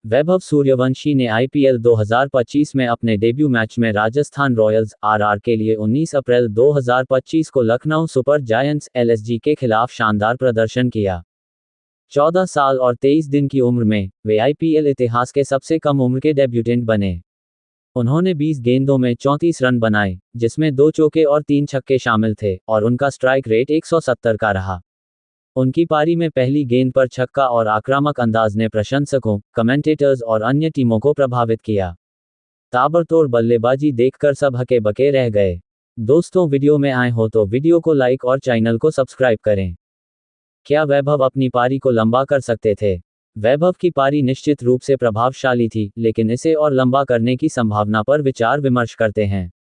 वैभव सूर्यवंशी ने आईपीएल 2025 में अपने डेब्यू मैच में राजस्थान रॉयल्स आरआर के लिए 19 अप्रैल 2025 को लखनऊ सुपर जायंट्स एलएसजी के खिलाफ शानदार प्रदर्शन किया। 14 साल और 23 दिन की उम्र में वे आईपीएल इतिहास के सबसे कम उम्र के डेब्यूटेंट बने। उन्होंने 20 गेंदों में 34 रन बनाए, जिसमें 2 चौके और 3 छक्के शामिल थे, और उनका स्ट्राइक रेट 170 का रहा। उनकी पारी में पहली गेंद पर छक्का और आक्रामक अंदाज ने प्रशंसकों, कमेंटेटर्स और अन्य टीमों को प्रभावित किया। ताबड़तोड़ बल्लेबाजी देखकर सब हके बके रह गए। दोस्तों, वीडियो में आए हो तो वीडियो को लाइक और चैनल को सब्सक्राइब करें। क्या वैभव अपनी पारी को लंबा कर सकते थे? वैभव की पारी निश्चित रूप से प्रभावशाली थी, लेकिन इसे और लंबा करने की संभावना पर विचार विमर्श करते हैं।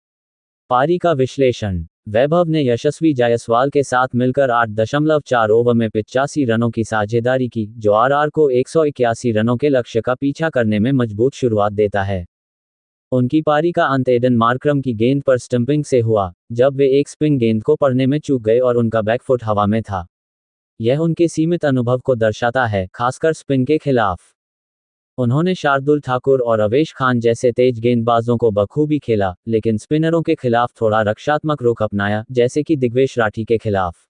पारी का विश्लेषण। वैभव ने यशस्वी जायसवाल के साथ मिलकर 8.4 ओवर में 85 रनों की साझेदारी की, जो आरआर को 181 रनों के लक्ष्य का पीछा करने में मजबूत शुरुआत देता है। उनकी पारी का अंत एडन मार्करम की गेंद पर स्टंपिंग से हुआ, जब वे एक स्पिन गेंद को पढ़ने में चूक गए और उनका बैकफुट हवा में था। यह उनके सीमित अनुभव को दर्शाता है, खासकर स्पिन के खिलाफ। उन्होंने शार्दुल ठाकुर और अवेश खान जैसे तेज गेंदबाजों को बखूबी खेला, लेकिन स्पिनरों के खिलाफ थोड़ा रक्षात्मक रुख अपनाया, जैसे कि दिग्वेश राठी के खिलाफ।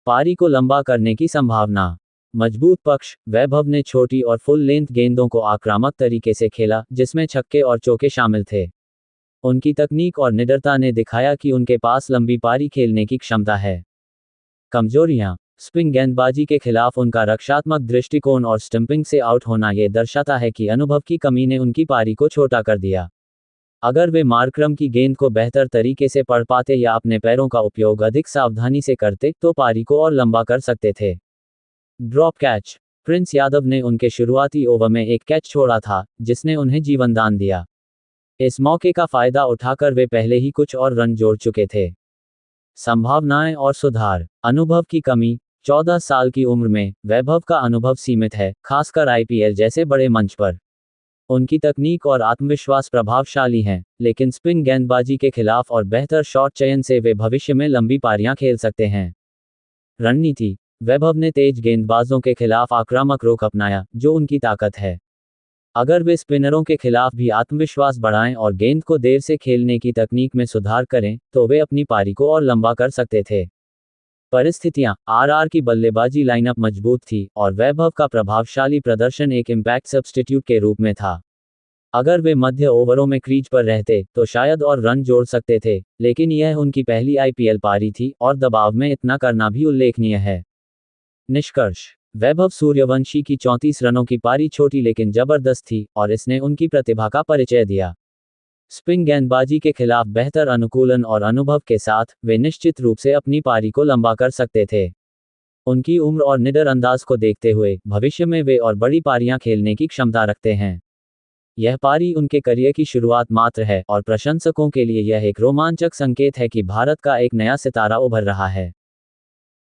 पारी को लंबा करने की संभावना। मजबूत पक्ष। वैभव ने छोटी और फुल लेंथ गेंदों को आक्रामक तरीके से खेला, जिसमें छक्के और चौके शामिल थे। उनकी तकनीक और निडरता ने दिखाया कि उनके पास लंबी पारी खेलने की क्षमता है। कमजोरियां। स्पिन गेंदबाजी के खिलाफ उनका रक्षात्मक दृष्टिकोण और स्टंपिंग से आउट होना यह दर्शाता है कि अनुभव की कमी ने उनकी पारी को छोटा कर दिया। अगर वे मार्करम की गेंद को बेहतर तरीके से पढ़ पाते या अपने पैरों का उपयोग अधिक सावधानी से करते, तो पारी को और लंबा कर सकते थे। Drop catch. प्रिंस यादव ने उनके शुरुआती ओवर में एक कैच छोड़ा था, जिसने उन्हें जीवनदान दिया। इस मौके का फायदा उठाकर वे पहले ही कुछ और रन जोड़ चुके थे। संभावनाएं और सुधार। अनुभव की कमी। 14 साल की उम्र में वैभव का अनुभव सीमित है, खासकर आईपीएल जैसे बड़े मंच पर। उनकी तकनीक और आत्मविश्वास प्रभावशाली हैं, लेकिन स्पिन गेंदबाजी के खिलाफ और बेहतर शॉट चयन से वे भविष्य में लंबी पारियां खेल सकते हैं। रणनीति। वैभव ने तेज गेंदबाजों के खिलाफ आक्रामक रुख अपनाया, जो उनकी ताकत है। अगर वे स्पिनरों के खिलाफ भी आत्मविश्वास बढ़ाएं और गेंद को देर से खेलने की तकनीक में सुधार करें, तो वे अपनी पारी को और लंबा कर सकते थे। परिस्थितियां। आरआर की बल्लेबाजी लाइनअप मजबूत थी, और वैभव का प्रभावशाली प्रदर्शन एक इम्पैक्ट सब्स्टिट्यूट के रूप में था। अगर वे मध्य ओवरों में क्रीज पर रहते, तो शायद और रन जोड़ सकते थे, लेकिन यह उनकी पहली आईपीएल पारी थी, और दबाव में इतना करना भी उल्लेखनीय है। निष्कर्ष। वैभव सूर्यवंशी की 34 रनों की पारी छोटी लेकिन जबरदस्त थी, और इसने उनकी प्रतिभा का परिचय दिया। स्पिन गेंदबाजी के खिलाफ बेहतर अनुकूलन और अनुभव के साथ वे निश्चित रूप से अपनी पारी को लंबा कर सकते थे। उनकी उम्र और निडर अंदाज को देखते हुए भविष्य में वे और बड़ी पारियां खेलने की क्षमता रखते हैं। यह पारी उनके करियर की शुरुआत मात्र है, और प्रशंसकों के लिए यह एक रोमांचक संकेत है कि भारत का एक नया सितारा उभर रहा है।